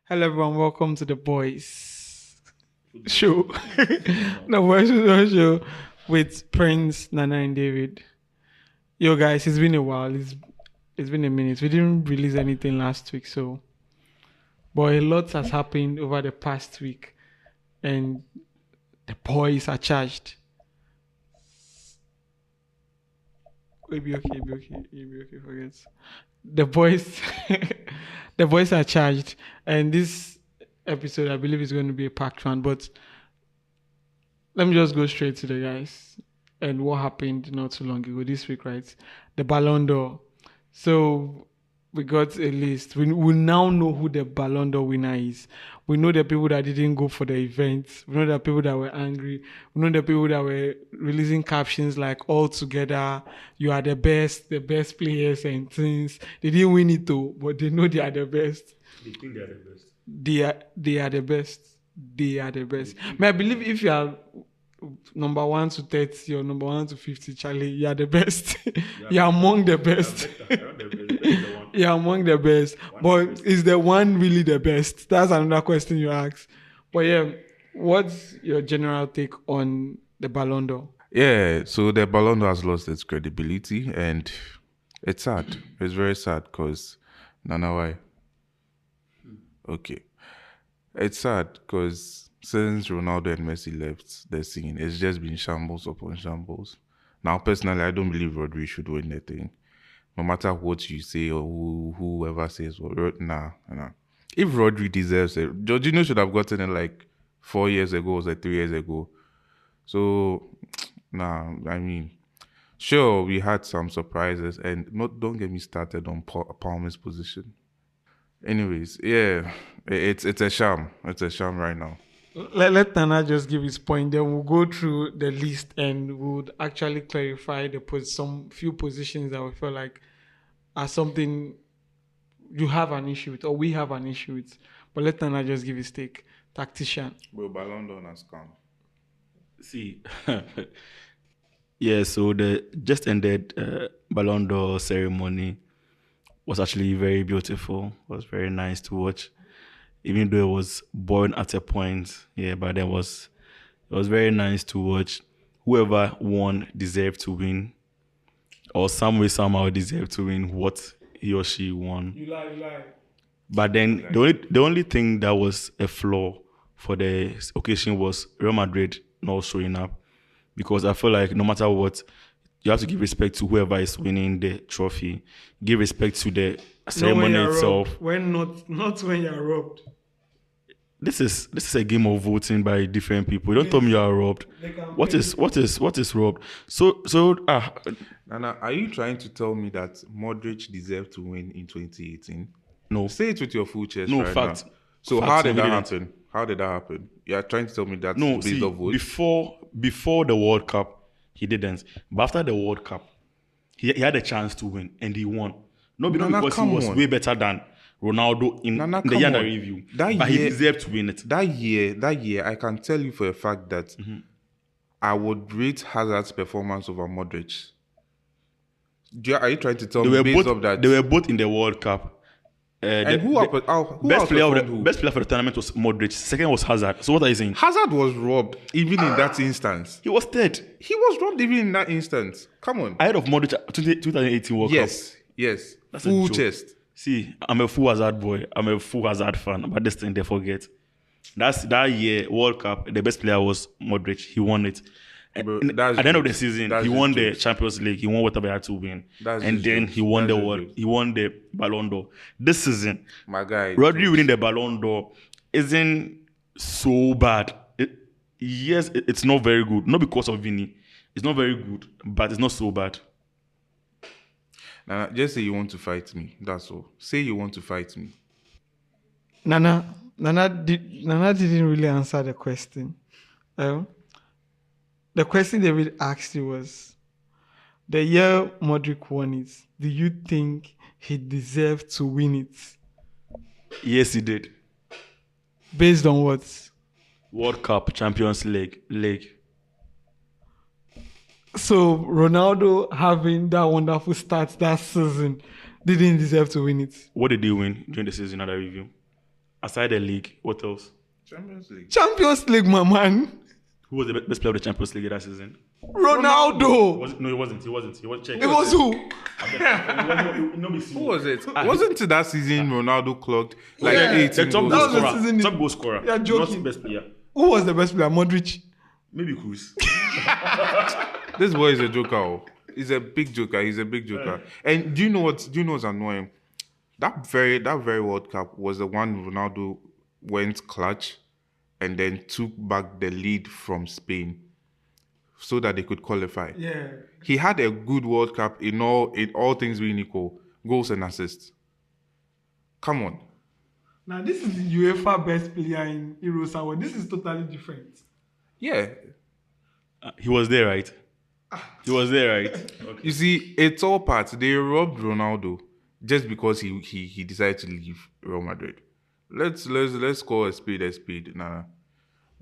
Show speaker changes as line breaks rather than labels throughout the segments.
Hello everyone, welcome to the boys show. The boys show with Prince, Nana, and David. Yo guys, it's been a while. It's been a minute. We didn't release anything last week, but a lot has happened over the past week, and the boys are charged. It'll be okay, forget. The boys the boys are charged, and this episode I believe is going to be a packed one, but let me just go straight to the guys and what happened not too long ago this week, right? The Ballon d'Or. So we got a list. We now know who the Ballon d'Or winner is. We know the people that didn't go for the event. We know the people that were angry. We know the people that were releasing captions like "all together, you are the best players and things." They didn't win it though, but they know they are the best.
They think they are the best.
They are the best. They are the best. I believe if you are number 1 to 30 or number 1 to 50, Charlie, you are the best. You're among the best. You're among the best. But is the one really the best? That's another question you ask. But yeah, what's your general take on the Ballon d'Or?
Yeah, so the Ballon d'Or has lost its credibility, and it's sad. It's very sad because, Nana, why? Okay. It's sad because since Ronaldo and Messi left the scene, it's just been shambles upon shambles. Now, personally, I don't believe Rodri should win the thing. No matter what you say or whoever says what, nah. If Rodri deserves it, Jorginho should have gotten it like 4 years ago or like 3 years ago. So, sure, we had some surprises, and don't get me started on Palmer's position. Anyways, yeah, it's a sham. It's a sham right now.
Let Nana just give his point. Then we'll go through the list and we'll actually clarify some few positions that we feel like are something you have an issue with or we have an issue with. But let Nana just give his take. Tactician.
Well, Ballon d'Or has come.
See, yeah, so the just ended Ballon d'Or ceremony was actually very beautiful. It was very nice to watch, even though it was boring at a point. Yeah, but it was very nice to watch. Whoever won deserved to win, or some way somehow deserved to win what he or she won.
You lie.
But then the only thing that was a flaw for the occasion was Real Madrid not showing up, because I feel like no matter what, you have to give respect to whoever is winning the trophy. Give respect to the ceremony itself.
Not when you're robbed.
This is a game of voting by different people. Don't tell me you are robbed. What is robbed?
Nana, are you trying to tell me that Modric deserved to win in 2018?
No.
Say it with your full chest.
No,
right
fact.
Now. So
fact,
how did that happen? How did that happen? You are trying to tell me that based on vote?
Before the World Cup, he didn't. But after the World Cup, he had a chance to win and he won. Not because he was way better than Ronaldo in the year under review. He deserved to win it.
That year, I can tell you for a fact that I would rate Hazard's performance over Modric. Are you trying to tell me based off that?
They were both in the World Cup.
Best
player for the tournament was Modric. Second was Hazard. So what are you saying?
Hazard was robbed even in that instance.
He was third.
He was robbed even in that instance. Come on.
Ahead of Modric 2018 World Cup.
Yes.
That's
full chest.
See, I'm a full Hazard boy. I'm a full Hazard fan. But this thing they forget. That year World Cup, the best player was Modric. He won it. At the end of the season, he won the Champions League. He won whatever he had to win. He won the world. He won the Ballon d'Or. This season,
my guy,
Rodri winning the Ballon d'Or isn't so bad. It's not very good. Not because of Vini. It's not very good, but it's not so bad.
Nana, just say you want to fight me. That's all. Say you want to fight me.
Nana didn't really answer the question. The question David asked you was, the year Modric won it, do you think he deserved to win it?
Yes, he did.
Based on what?
World Cup, Champions League.
So Ronaldo having that wonderful start that season didn't deserve to win it.
What did he win during the season under review? Aside the league, what else?
Champions League.
Champions League, my man.
Who was the best player of the Champions League that season?
Ronaldo.
No, he wasn't. Check.
It was who?
Who was it? Wasn't it that season Ronaldo clocked like
Yeah.
18
The top
goals?
That was the
goal scorer.
season-
Top goal scorer.
You're joking.
Not best player.
Who was the best player? Modric.
Maybe Cruz.
This boy is a joker. Oh. He's a big joker. And do you know what's annoying? That very World Cup was the one Ronaldo went clutch and then took back the lead from Spain so that they could qualify.
Yeah.
He had a good World Cup in all things being equal, goals and assists. Come on.
Now this is the UEFA best player in Euros Award. This is totally different.
Yeah.
He was there, right? He was there, right? Okay.
You see, it's all parts. They robbed Ronaldo just because he decided to leave Real Madrid. Let's call a spade a spade. Nah.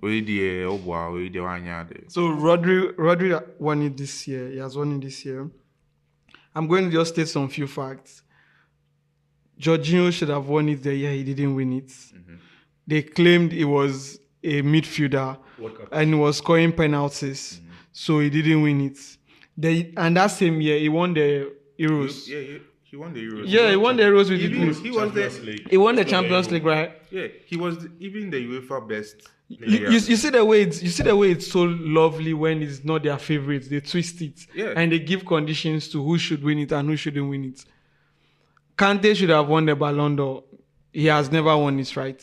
So Rodri won it this year. He has won it this year. I'm going to just state some few facts. Jorginho should have won it the year he didn't win it. Mm-hmm. They claimed he was a midfielder and he was scoring penalties, so he didn't win it. And that same year, he won the Euros.
He won the Euros.
Yeah, he won the Euros with
He
won the Champions League, right?
Yeah, he was even the UEFA best
player. You see the way it's so lovely when it's not their favorites. They twist it, and they give conditions to who should win it and who shouldn't win it. Kante should have won the Ballon d'Or. He has never won it, right?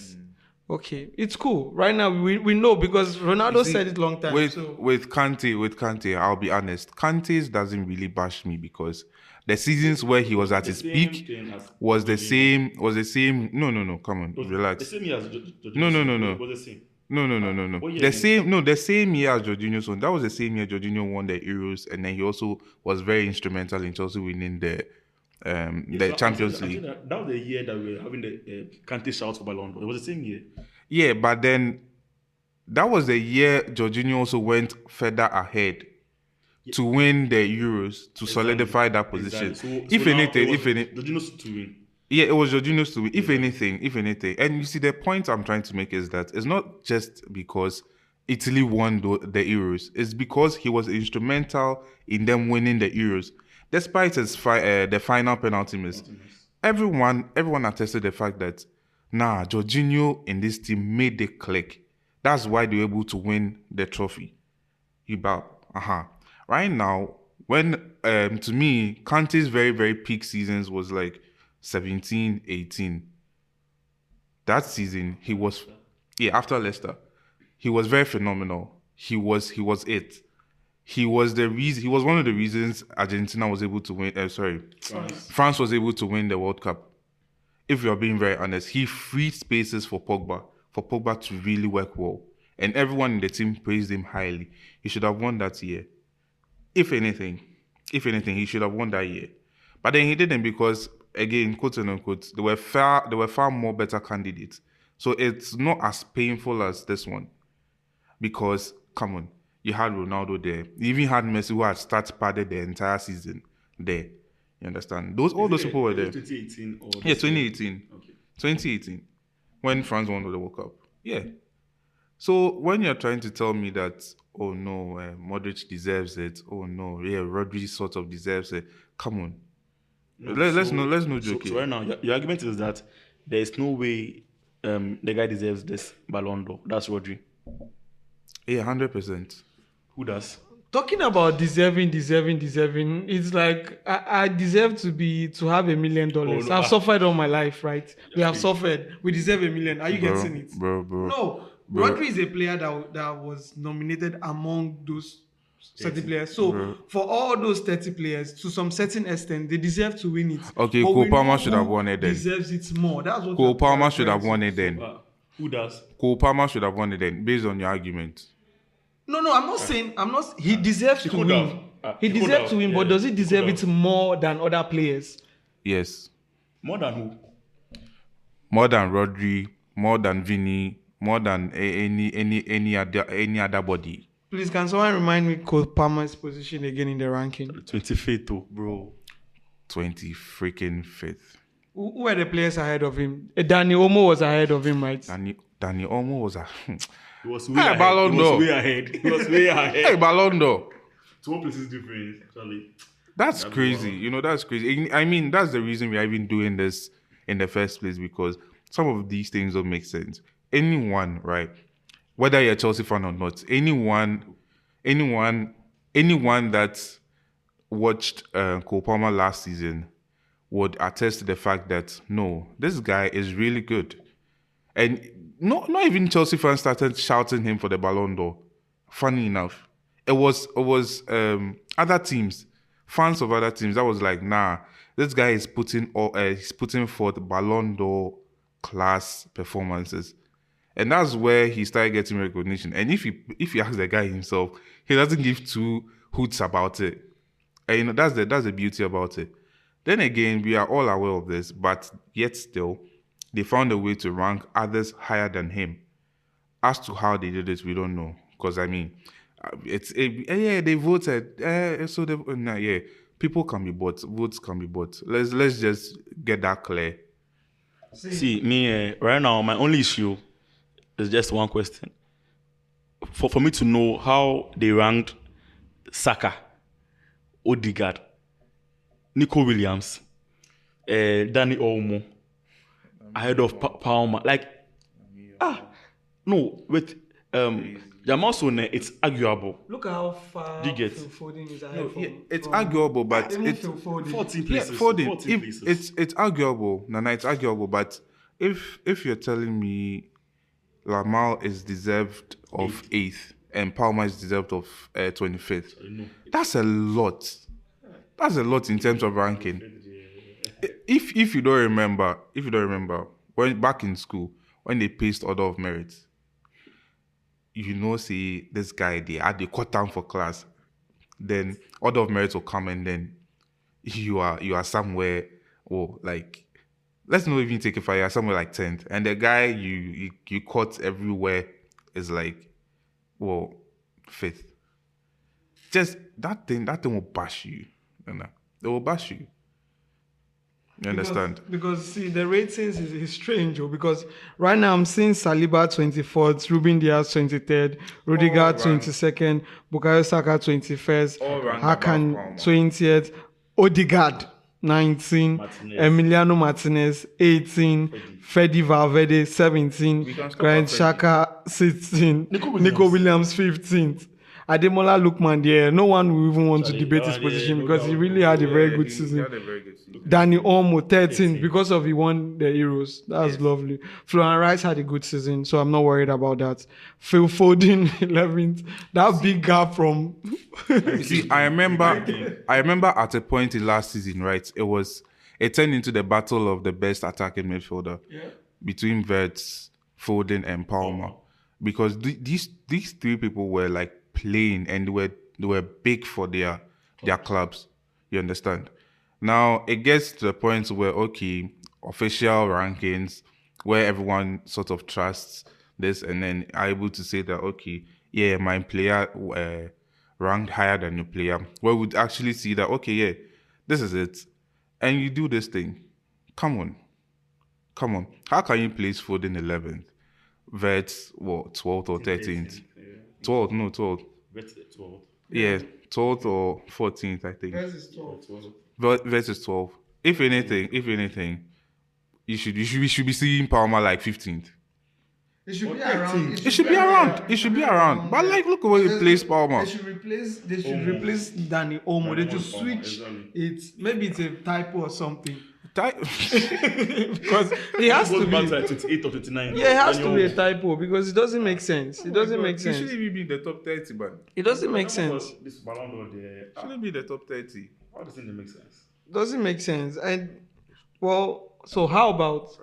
Okay, it's cool. Right now, we know because Ronaldo said it long time.
With Kante, I'll be honest. Kante's doesn't really bash me because the seasons where he was at his peak was the same. No. Come on, relax.
The same year as
No.
It was the same.
No. The same year as Jorginho's won. That was the same year Jorginho won the Euros, and then he also was very instrumental in Chelsea winning the Champions League.
That was the year that we were having the Kante shout for Ballon d'Or. It was the same year.
Yeah, but then that was the year Jorginho also went further ahead to win the Euros to solidify that position. If anything,
Jorginho's to win.
Yeah, it was Jorginho's to win. If anything. And you see, the point I'm trying to make is that it's not just because Italy won the Euros. It's because he was instrumental in them winning the Euros. Despite his the final penalty miss. Everyone attested the fact that, Jorginho in this team made the click. That's why they were able to win the trophy. Right now, when, to me, Kante's very, very peak seasons was like 17, 18. That season, he was, after Leicester, he was very phenomenal. He was it. He was one of the reasons Argentina was able to win. France was able to win the World Cup. If you're being very honest, he freed spaces for Pogba to really work well, and everyone in the team praised him highly. He should have won that year. If anything, he should have won that year. But then he didn't because, again, quote and unquote, there were far more better candidates. So it's not as painful as this one, because come on. You had Ronaldo there. You even had Messi, who had padded the entire season there. You understand? All those people were there.
2018 or
2018.
Okay.
2018. When France won the World Cup. Yeah. So when you're trying to tell me that, oh no, Modric deserves it. Oh no, Rodri sort of deserves it. Come on. Let's no joke.
So right now, your argument is that there is no way the guy deserves this Ballon d'Or. That's Rodri.
Yeah, 100%.
Who does?
Talking about deserving, it's like I deserve to have $1 million. I've suffered all my life, right? We have suffered. We deserve $1 million. Are you getting it?
Bro.
No. Rodri is a player that was nominated among those 30 players. So for all those 30 players, to some certain extent, they deserve to win it.
Okay, Cole Palmer should have won it then.
Deserves it more. That's what
Cole Palmer should have won it then.
Who does?
Cole Palmer should have won it then, based on your argument.
No, I'm not saying. He deserves to win. He deserves to win, but does he deserve it more than other players?
Yes.
More than who?
More than Rodri, more than Vini, more than any other body.
Please, can someone remind me Cole Palmer's position again in the ranking?
25th, bro.
20 freaking 5th.
Who were the players ahead of him? Dani Olmo was ahead of him, right?
Dani Olmo was a
He was way
Hey,
ahead.
Ballon
He was
d'Or.
way ahead. He was way ahead.
hey Ballon d'Or.
2 places different, actually.
That's
That'd be
crazy.
wild.
You know, that's crazy. I mean, that's the reason we are even doing this in the first place, because some of these things don't make sense. Anyone, right? Whether you're a Chelsea fan or not, anyone that watched Cole Palmer last season would attest to the fact that no, this guy is really good. And not even Chelsea fans started shouting him for the Ballon d'Or. Funny enough, it was other teams, fans of other teams, that was like, nah, this guy is he's putting forth Ballon d'Or class performances, and that's where he started getting recognition. And if you ask the guy himself, he doesn't give two hoots about it. And you know, that's the beauty about it. Then again, we are all aware of this, but yet still, they found a way to rank others higher than him. As to how they did it, we don't know. Because I mean, they voted. People can be bought. Votes can be bought. Let's just get that clear.
See, me right now, my only issue is just one question. For me to know how they ranked Saka, Odegaard, Nico Williams, Danny Olmo ahead of Palmer. Like, no, with Jamal Sone, it's arguable.
Look at how far
Do you get?
Phil Foden is ahead
It's arguable, but
even
it's
Phil Foden.
14
yeah,
places.
Foden.
14 places.
It's arguable, Nana. It's arguable, but if you're telling me Lamal is deserved of 8th and Palmer is deserved of 25th, that's a lot. That's a lot in terms of ranking. If you don't remember, when back in school, when they placed order of merit, you know, see this guy, they cut down for class, then order of merit will come, and then you are somewhere, or like, let's not even take it for you, somewhere like 10th, and the guy you caught everywhere is like, well, 5th. Just that thing will bash you. They will bash you. You understand?
Because see, the ratings is strange, because right now I'm seeing Saliba 24th, Ruben Diaz 23rd, Rudiger
All ranked.
22nd, Bukayo Saka 21st,
All ranked
Hakan
above Palmer.
20th, Odegaard 19,
Martínez.
Emiliano Martinez 18, Fede Valverde 17,
We can stop
Granit
at
Xhaka 16,
Nico
Nico
Williams.
Williams 15th. Ademola Lookman there. No one will even want to
Actually,
debate
that
his
one,
position
no
because he
doubt.
really had a very good
He
season.
had a very good season.
Danny Olmo 13th
13th.
because of he won the Euros. That's lovely. Florian Rice had a good season, so I'm not worried about that. Phil Foden 11th. That big gap from
You see, I remember at a point in last season, right? It turned into the battle of the best attacking midfielder between Wirtz, Foden, and Palmer, because these three people were like playing, and they were big for their clubs. You understand? Now it gets to the point where, okay, official rankings where everyone sort of trusts this, and then are able to say that, okay, yeah, my player ranked higher than your player, where we'd actually see that, okay, yeah, this is it, and you do this thing. Come on. How can you place Foden 11th? Wirtz, what, 12th or 13th? 12th, no, 12th. Yeah, 12th or 14th, I think. Wirtz is 12th. If anything, you should be seeing Palmer like 15th.
It should be around.
It should be around. But like, look at where you place Palmer.
They should replace Danny Olmo. They just switch it. Maybe it's a typo or something. Because it has to be.
28 or 29.
Yeah,
Yeah, it has to be a typo because it doesn't make sense. It doesn't make
He
sense.
shouldn't even be in the top 30, man.
It doesn't make sense.
This Ballon d'Or there.
Shouldn't be in the top 30.
How does it make sense?
Doesn't make sense. And well, so how about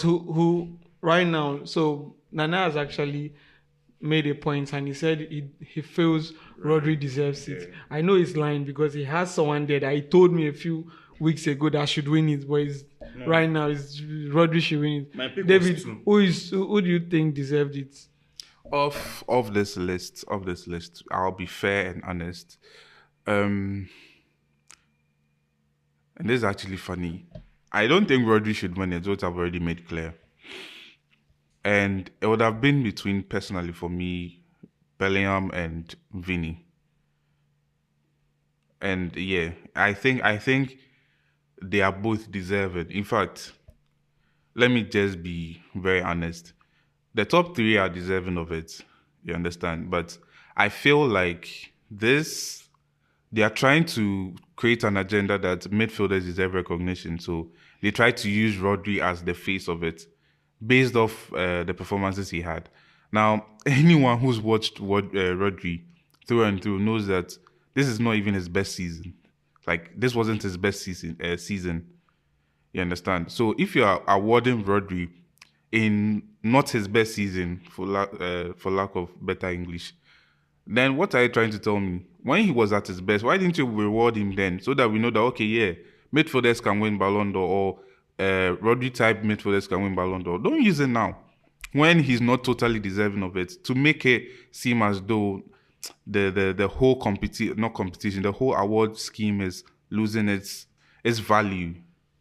who right now? So Nana has actually made a point, and he said he feels Rodri deserves it. I know he's lying because he has someone there that he told me a few weeks ago that should win it, but right now it's Rodri should win it.
My pick was
David,
2.
who do you think deserved it?
Of this list, I'll be fair and honest. And this is actually funny. I don't think Rodri should win it, what I've already made clear. And it would have been between, personally for me, Bellingham and Vini. And yeah, I think they are both deserving. In fact, let me just be very honest. The top three are deserving of it. You understand? But I feel like they are trying to create an agenda that midfielders deserve recognition. So they try to use Rodri as the face of it, based off the performances he had. Now, anyone who's watched Rodri through and through knows that this is not even his best season. Like, this wasn't his best season. You understand? So if you are awarding Rodri in not his best season, for lack of better English, then what are you trying to tell me? When he was at his best, why didn't you reward him then? So that we know that, okay, yeah, midfielders can win Ballon d'Or, or Rodri type midfielders can win Ballon d'Or. Don't use it now, when he's not totally deserving of it, to make it seem as though the whole the whole award scheme is losing its value.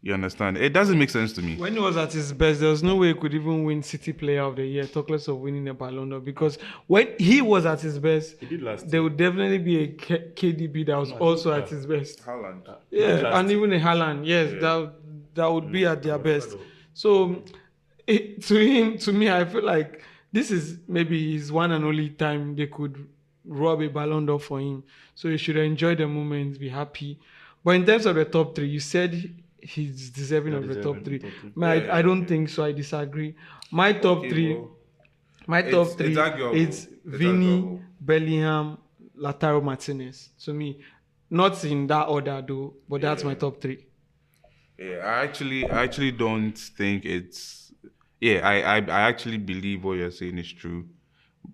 You understand? It doesn't make sense to me.
When he was at his best, there was no way he could even win City Player of the Year, talk less of winning a Ballon d'Or. Because when he was at his best, there would definitely be a KDB that was also at his best.
Haaland.
Yeah, and even a Haaland, yes, that would be at their best. So to me, I feel like this is maybe his one and only time they could rob a Ballon d'Or for him. So he should enjoy the moment, be happy. But in terms of the top three, you said he's deserving of the top three. I don't think so. I disagree. My top three is Vini, Bellingham, Lautaro, Martínez. To me, not in that order though, but that's my top three.
Yeah, I actually don't think it's. Yeah, I actually believe what you're saying is true.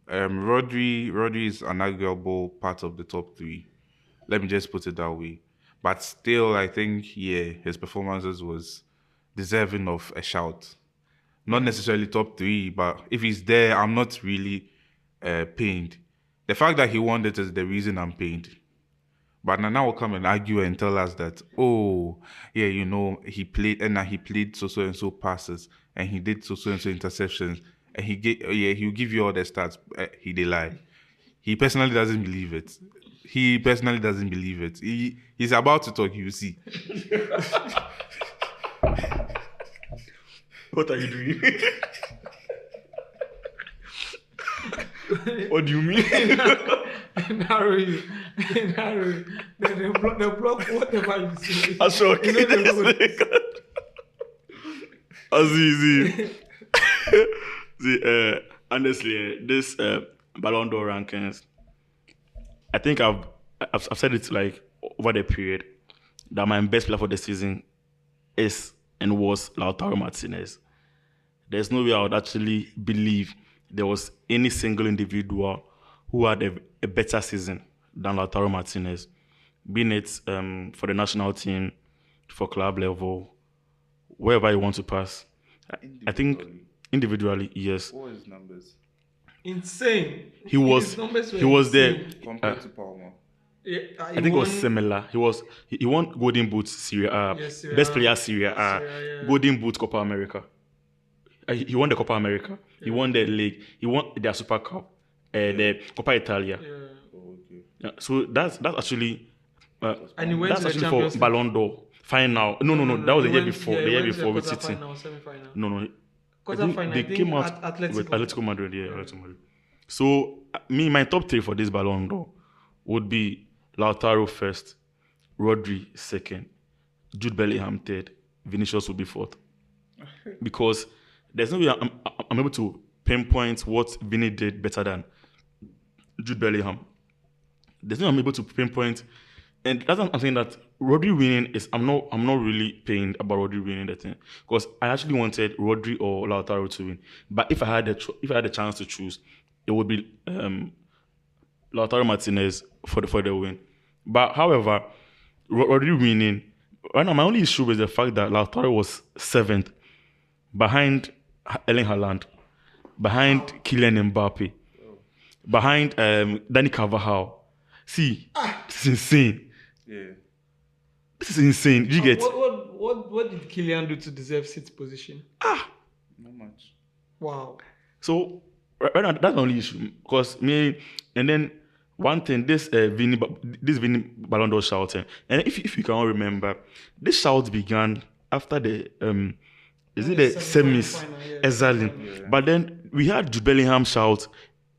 Rodri is an arguable part of the top three. Let me just put it that way. But still, I think, yeah, his performances was deserving of a shout. Not necessarily top three, but if he's there, I'm not really pained. The fact that he won it is the reason I'm pained. But now will come and argue and tell us that, oh, yeah, he played so and so passes, and he did so and so interceptions, and he'll give you all the stats. He did lie. He personally doesn't believe it. He's about to talk. You see.
What are you doing? What do you mean?
Narrow you. The block whatever you say.
I'm shocking. See, honestly, this Ballon d'Or rankings, I think I've said it like over the period that my best player for the season is and was Lautaro Martínez. There's no way I would actually believe there was any single individual who had a better season than Lautaro Martínez, being it for the national team, for club level, wherever you want to pass. I think individually, yes.
What were his numbers?
Insane.
He was there
Compared to Palmer.
Yeah,
I think it was similar. He won Golden Boot Serie A,
Serie
Best
A.
Player Serie A,
yeah.
Golden Boot Copa America. He won the Copa America. He won the league. He won their Super Cup, the Coppa Italia.
Yeah.
Oh, okay.
Yeah, so that's actually
And he went
that's
to the
actually
Champions
for
League.
Ballon d'Or final. No. That was the
He
year
went-
before.
yeah,
The
he
year
went to the
before with City.
quarter-final, semi-final.
No. I think
Quarter-final,
they
I think
came out
Atletico.
with Atletico Madrid. Yeah, Atletico Madrid. So my top three for this Ballon d'Or would be Lautaro first, Rodri second, Jude Bellingham third, Vinicius would be fourth. Because there's no way I'm able to pinpoint what Vini did better than Jude Bellingham. There's no way I'm able to pinpoint, and that's why I'm saying that Rodri winning is I'm not really pained about Rodri winning the thing, because I actually wanted Rodri or Lautaro to win. But if I had the chance to choose, it would be Lautaro Martínez for the win. But however, Rodri winning, right now my only issue is the fact that Lautaro was seventh, behind Erling Haaland, behind Kylian Mbappe, behind Dani Carvajal. See, it's insane.
Yeah.
This is insane. Do you get?
What did Kylian do to deserve sixth position?
Not much.
Wow.
So right now, that's my only issue. Because me, and then one thing, this Vini Ballon d'Or shouting, and if you can all remember, this shout began after the is it the semis?
Final, yeah.
Exactly.
Yeah.
But then we had Jude Bellingham shout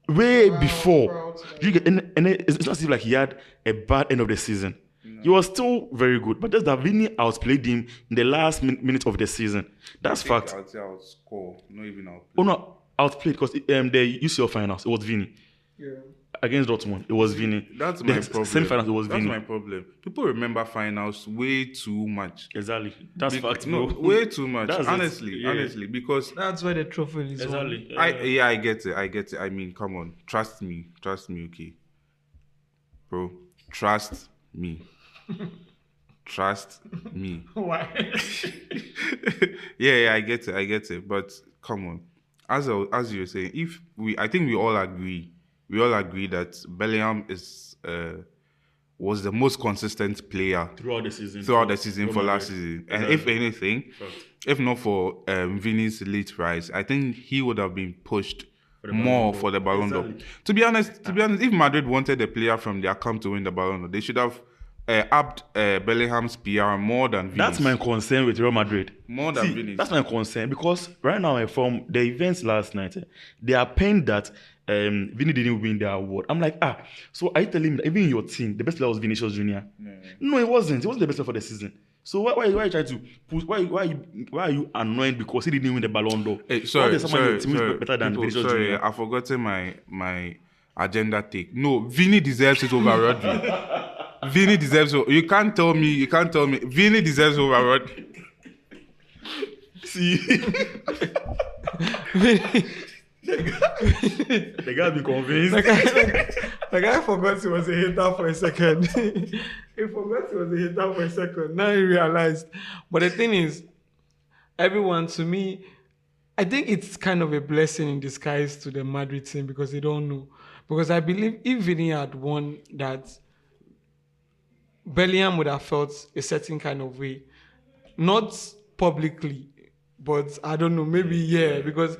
way before. You get, and it's not as if like he had a bad end of the season. He was still very good, but just that Vini outplayed him in the last minute of the season. That's fact.
I would say outscore, not even outplay.
Oh no, outplayed because the UCL finals it was Vini
Yeah.
against Dortmund. It was Vini.
That's my
The
problem.
semi-finals it was
That's
Vini.
my problem. People remember finals way too much.
Exactly. That's fact,
No,
bro.
way too much.
That's it.
Honestly,
Yeah.
honestly, because
That's why the trophy is won.
Exactly.
I get it. I mean, come on, trust me, okay, bro, trust me, trust me.
Why?
yeah, I get it. But come on, as you were saying, I think we all agree that Bellingham was the most consistent player
throughout the season
for last season, and if anything, if not for Vini's late rise, I think he would have been pushed more for the Ballon d'Or.
Exactly.
To be honest, if Madrid wanted a player from their camp to win the Ballon d'Or, they should have upped Bellingham's PR more than Vini's.
That's my concern with Real Madrid.
More than Vini's.
That's my concern because right now, from the events last night, they are paying that Vini didn't win the award. I'm like, so are you telling me that even in your team, the best player was Vinicius Jr? No, it wasn't. He wasn't the best player for the season. So why are you trying to push? Why are you annoyed because he didn't win the Ballon d'Or?
Hey, sorry,
your team is better than Vinicius Jr.
I've forgotten my agenda take. No, Vini deserves it over Rodri. Vini deserves it. You can't tell me. Vini deserves it over Rodri.
See, the guy be convinced.
The guy forgot he was a hater for a second. He forgot he was a hater for a second. Now he realized. But the thing is, everyone, to me, I think it's kind of a blessing in disguise to the Madrid team because they don't know. Because I believe if Vini had won that, Bellingham would have felt a certain kind of way. Not publicly, but I don't know, maybe because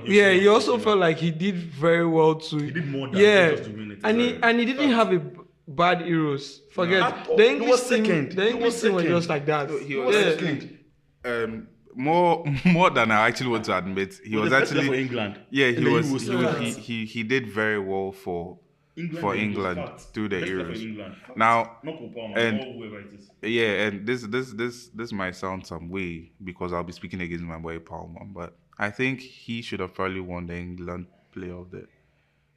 he also felt like he did very well too.
He did more than just to win it.
And he didn't have a bad Euros. Forget the English team. The English team was just like that.
He was second. More than I actually want to admit, he was actually
for England.
Yeah, he did very well for England through the Euros. Now, and this might sound some way because I'll be speaking against my boy Palmer, but I think he should have probably won the England Player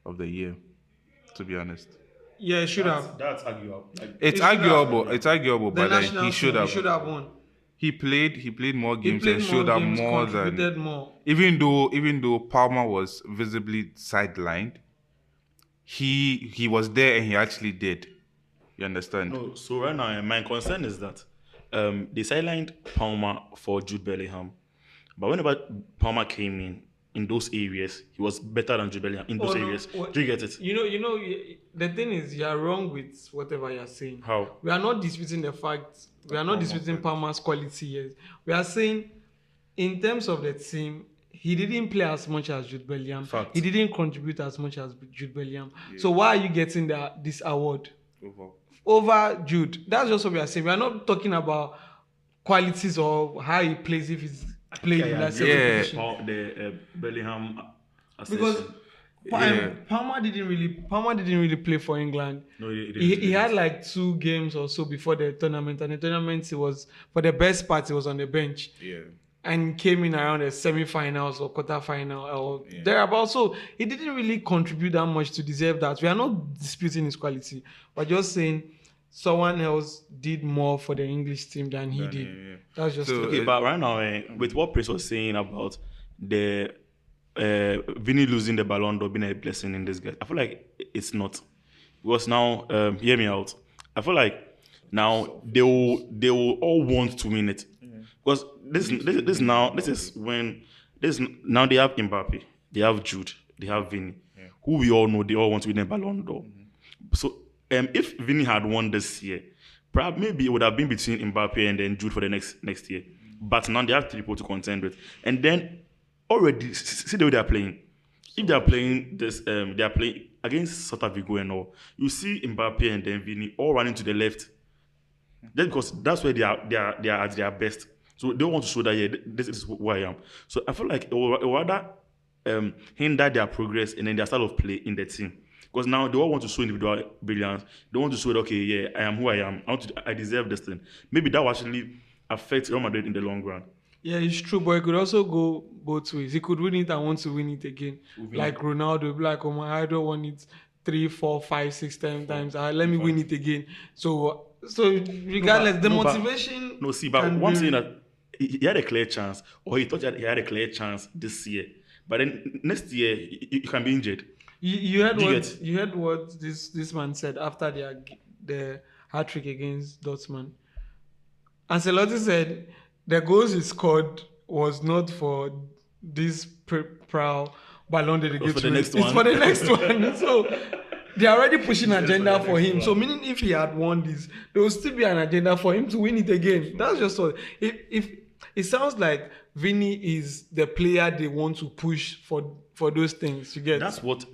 of the Year. To be honest.
Yeah, he should have.
That's arguable.
It's arguable, but then he should have
won.
He played more games and showed up more than
more.
Even though Palmer was visibly sidelined, he was there and he actually did. You understand?
No, so right now my concern is that they sidelined Palmer for Jude Bellingham, but whenever Palmer came in those areas, he was better than Jude Bellingham in those areas. Do you get it?
You know, the thing is, you are wrong with whatever you are saying.
How?
We are not disputing the fact. We are not disputing Palmer's quality yet. We are saying, in terms of the team, he didn't play as much as Jude Bellingham.
Fact.
He didn't contribute as much as Jude Bellingham. Yeah. So why are you getting this award over Jude? That's just what we are saying. We are not talking about qualities or how he plays if he's played in that certain position.
The Bellingham
because Palmer didn't really play for England.
No,
he had like 2 games or so before the tournament, and the tournament he was, for the best part, he was on the bench.
Yeah.
And came in around the semi-finals or quarter-final or thereabouts. So he didn't really contribute that much to deserve that. We are not disputing his quality. We're just saying someone else did more for the English team than he did. Yeah. That's just
okay. But right now, with what Prince was saying about the Vini losing the Ballon d'Or being a blessing in this game, I feel like it's not. Because now, hear me out. I feel like now they will all want to win it. Because now they have Mbappe, they have Jude, they have Vini, who we all know they all want to win a Ballon d'Or. So if Vini had won this year, Perhaps maybe it would have been between Mbappe and then Jude for the next year. But now they have 3 people to contend with. And then already see the way they are playing. If they are playing this, they are playing against Celta Vigo and all. You see Mbappe and then Vini all running to the left. Just because that's where they are at their best. So they want to show that this is who I am. So I feel like it will rather hinder their progress and then their style of play in the team. Because now they all want to show individual brilliance. They want to show that, okay, yeah, I am who I am. I deserve this thing. Maybe that will actually affect Real Madrid in the long run.
Yeah, it's true, but it could also go both ways. He could win it and want to win it again. Like Ronaldo, like, oh my, I don't want it 3, 4, 5, 6, 10 times. Let me win it again. So regardless, the motivation.
No, see, but one thing that he had a clear chance, or he thought he had a clear chance this year. But then next year, you can be injured.
You heard what this man said after the hat-trick against Dortmund. Ancelotti said the goals he scored was not for this proud Ballon de
It's for the next one.
It's for the next one. So they're already pushing agenda for him. So meaning if he had won this, there will still be an agenda for him to win it again. That's just all. If it sounds like Vini is the player they want to push for those things. You get
that's what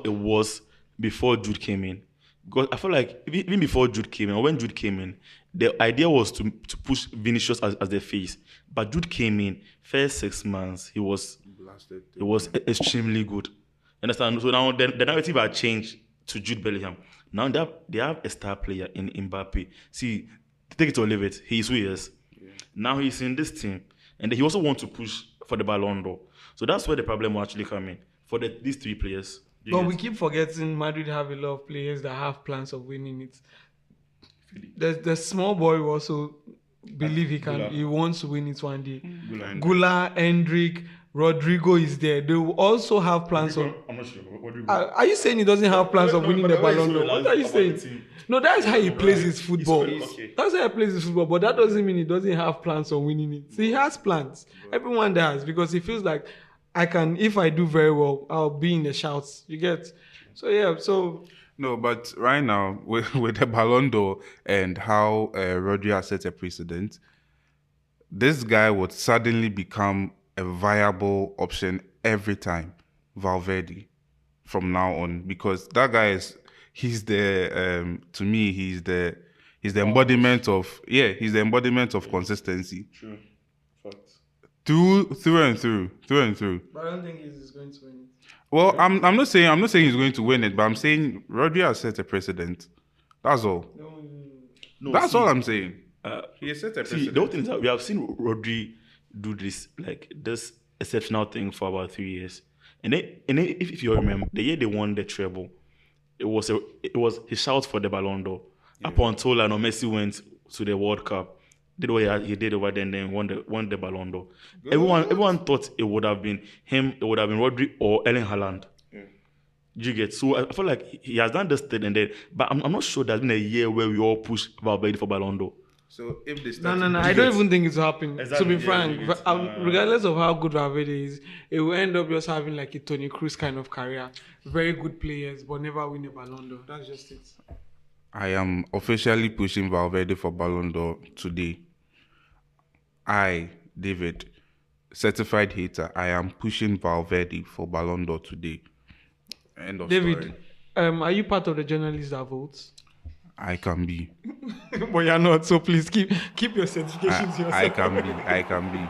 it was before Jude came in. Because I feel like even before Jude came in, or when Jude came in, the idea was to push Vinicius as the face. But Jude came in, first 6 months, he was blasted. It was extremely good. Understand? So now the narrative had changed to Jude Bellingham. Now they have a star player in Mbappe. See, take it or leave it, he is who he is. Yeah. Now he's in this team. And he also wants to push for the Ballon d'Or. So that's where the problem will actually come in for these 3 players.
But we keep forgetting Madrid have a lot of players that have plans of winning it. The small boy will also believe he wants to win it one day. Gula, Hendrik, Rodrigo is there. They will also have plans of.
I'm not sure.
Are you saying he doesn't have plans of winning the Ballon d'Or? What are you saying? No, that's how he plays his football.
Okay.
That's how he plays his football, but that doesn't mean he doesn't have plans on winning it. So he has plans. Everyone does, because he feels like if I do very well, I'll be in the shouts. You get? So yeah,
No, but right now, with the Ballon d'Or and how Rodri has set a precedent, this guy would suddenly become a viable option every time, Valverde, from now on. Because that guy he's the embodiment of consistency.
True. Facts.
Through and through.
But I don't think he's going to win it.
Well, I'm not saying he's going to win it, but I'm saying Rodri has set a precedent. That's all.
No,
That's all I'm saying. He has set a precedent.
The whole thing is that we have seen Rodri do this exceptional thing for about 3 years, and then if you remember the year they won the treble, it was his shout for the Ballon d'Or. Yeah. Up until Messi went to the World Cup, did what he did over there, and then won the Ballon d'Or. Everyone thought it would have been him, it would have been Rodri or Erling Haaland. Yeah. You get? So I feel like he has done this thing, and then, but I'm not sure there's been a year where we all push Valverde for Ballon d'Or.
So if they
start no, I don't even think it's happening. Exactly. To be frank, regardless of how good Valverde is, it will end up just having like a Toni Kroos kind of career. Very good players, but never win a Ballon d'Or. That's just it.
I am officially pushing Valverde for Ballon d'Or today. I, David, certified hater, I am pushing Valverde for Ballon d'Or today. End of
David,
story.
Are you part of the journalists that votes?
I can be.
But you're not, so please keep your certifications yourself.
I can be.